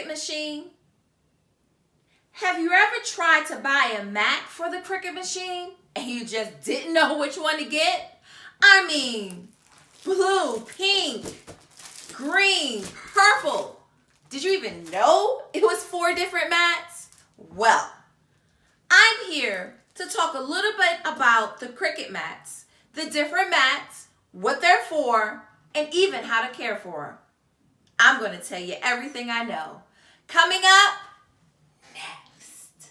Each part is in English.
Cricut machine? Have you ever tried to buy a mat for the Cricut machine and you just didn't know which one to get? I mean, blue, pink, green, purple. Did you even know it was 4 different mats? Well, I'm here to talk a little bit about the Cricut mats, the different mats, what they're for, and even how to care for them. I'm going to tell you everything I know. Coming up next.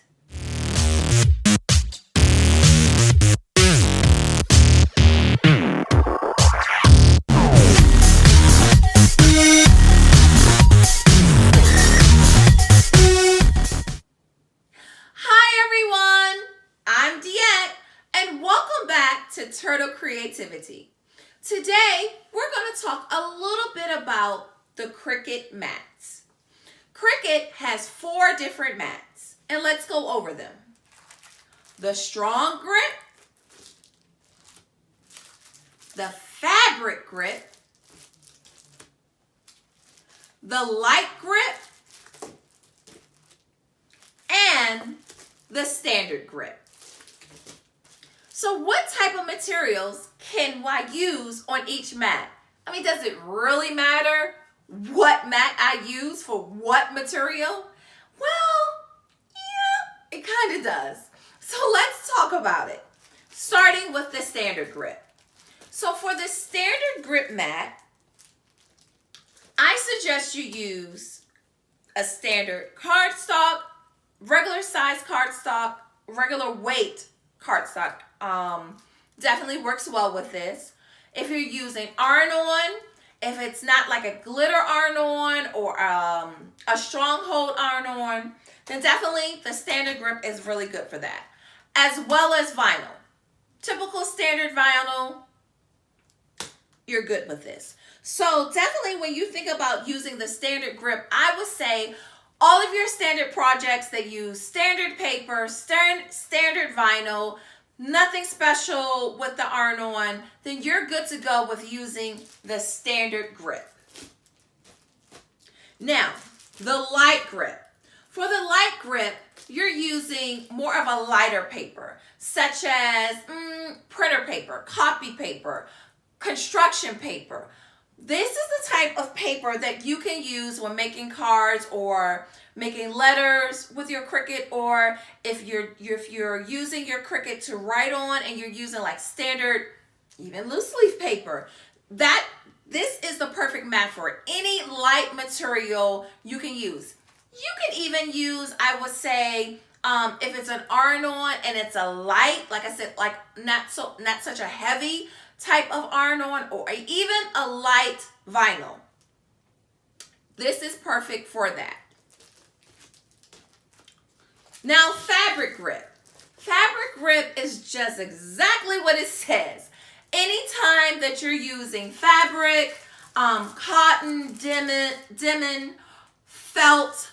Hi everyone, I'm Diette, and welcome back to Turtle Creativity. Today, we're going to talk a little bit about the Cricut mats. Cricut has 4 different mats, and let's go over them. The strong grip, the fabric grip, the light grip, and the standard grip. So what type of materials can I use on each mat? I mean, does it really matter what mat I use for what material? Well, yeah, it kind of does. So let's talk about it, starting with the standard grip. So for the standard grip mat, I suggest you use a standard cardstock, regular size cardstock, regular weight cardstock. Definitely works well with this. If you're using iron-on, if it's not like a glitter iron-on or a stronghold iron-on, then definitely the standard grip is really good for that. As well as vinyl. Typical standard vinyl, you're good with this. So definitely when you think about using the standard grip, I would say all of your standard projects that use standard paper, standard vinyl, nothing special with the iron-on, then you're good to go with using the standard grip. Now, the light grip. For the light grip, you're using more of a lighter paper, such as printer paper, copy paper, construction paper. This is the type of paper that you can use when making cards or making letters with your Cricut, or if you're using your Cricut to write on and you're using like standard, even loose leaf paper. This is the perfect mat for it. Any light material you can use. You can even use, I would say, if it's an iron-on and it's a light, like I said, like not such a heavy type of iron-on, or even a light vinyl. This is perfect for that. Now, fabric grip. Fabric grip is just exactly what it says. Anytime that you're using fabric, cotton, denim, felt,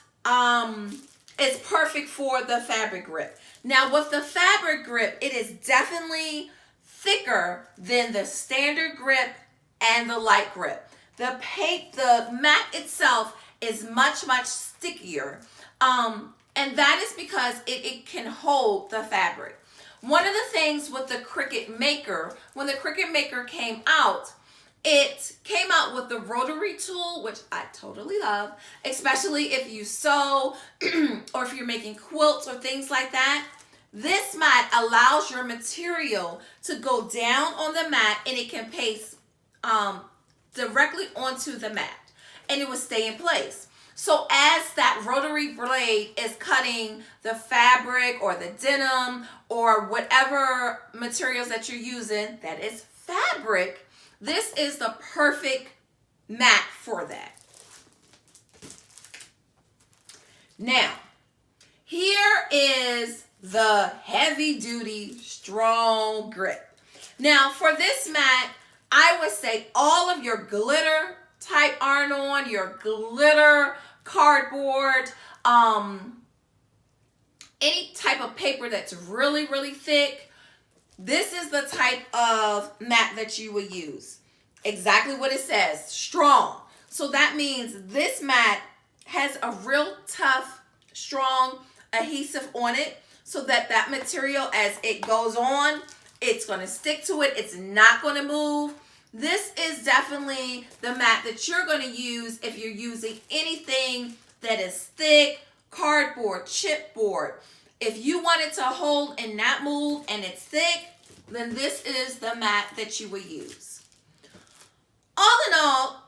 is perfect for the fabric grip. Now, with the fabric grip, it is definitely thicker than the standard grip and the light grip. The mat itself is much stickier. And that is because it can hold the fabric. One of the things with the Cricut Maker, when the Cricut Maker came out, it came out with the rotary tool, which I totally love, especially if you sew or if you're making quilts or things like that. This mat allows your material to go down on the mat and it can paste directly onto the mat and it will stay in place. So as that rotary blade is cutting the fabric or the denim or whatever materials that you're using that is fabric, this is the perfect mat for that. Now, here is the heavy duty strong grip. Now for this mat, I would say all of your glitter type iron-on, your glitter cardboard, any type of paper that's really thick, this is the type of mat that you would use. Exactly what it says, strong. So that means this mat has a real tough, strong adhesive on it, so that that material, as it goes on, it's going to stick to it. It's not going to move. This is definitely the mat that you're going to use if you're using anything that is thick, cardboard, chipboard. If you want it to hold and not move and it's thick, then this is the mat that you will use. All in all,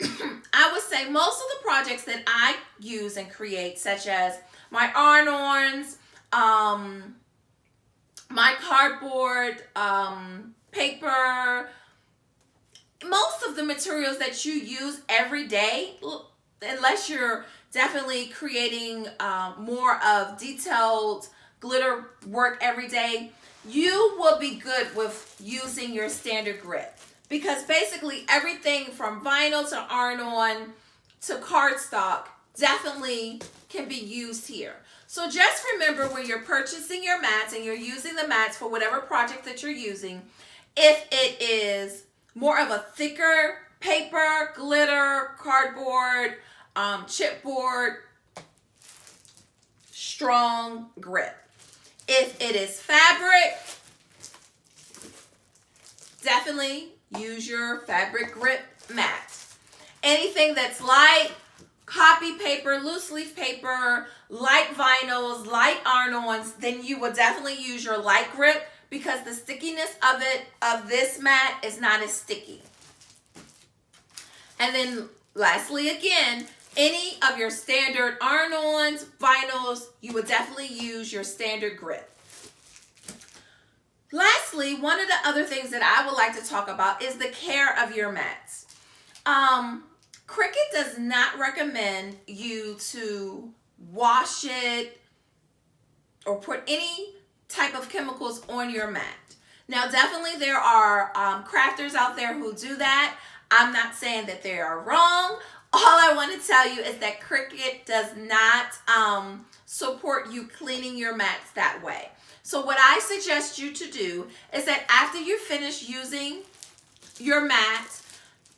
I would say most of the projects that I use and create, such as my iron-ons, my cardboard, paper, most of the materials that you use every day, unless you're definitely creating more of detailed glitter work every day, you will be good with using your standard grit, because basically everything from vinyl to iron-on to cardstock definitely can be used here. So just remember, when you're purchasing your mats and you're using the mats for whatever project that you're using, if it is more of a thicker paper, glitter, cardboard, chipboard, strong grit. If it is fabric, definitely use your fabric grip mat. Anything that's light, copy paper, loose leaf paper, light vinyls, light iron-ons, then you will definitely use your light grip, because the stickiness of this mat is not as sticky. And then lastly, again, any of your standard iron-ons, vinyls, you would definitely use your standard grip. Lastly, one of the other things that I would like to talk about is the care of your mats. Cricut does not recommend you to wash it or put any type of chemicals on your mat. Now, definitely there are crafters out there who do that. I'm not saying that they are wrong. All I want to tell you is that Cricut does not support you cleaning your mats that way. So what I suggest you to do is that after you finish using your mat,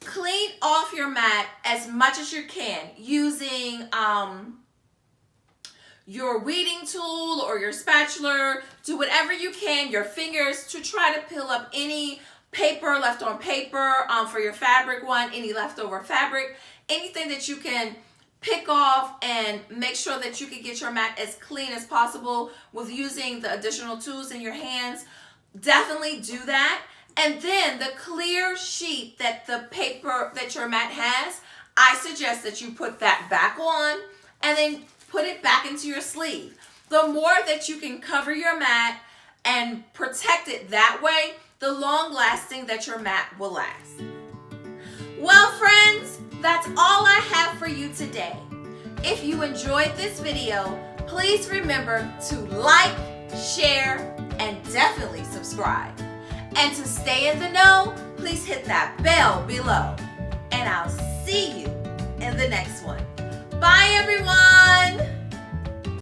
clean off your mat as much as you can using your weeding tool or your spatula. Do whatever you can, your fingers, to try to peel up any paper left on paper for your fabric one, any leftover fabric, anything that you can pick off, and make sure that you can get your mat as clean as possible with using the additional tools in your hands. Definitely do that. And then the clear sheet that the paper that your mat has, I suggest that you put that back on and then put it back into your sleeve. The more that you can cover your mat and protect it that way, the long lasting that your mat will last. Well, friends, that's all I have for you today. If you enjoyed this video, please remember to like, share, and definitely subscribe. And to stay in the know, please hit that bell below. And I'll see you in the next one. Bye, everyone.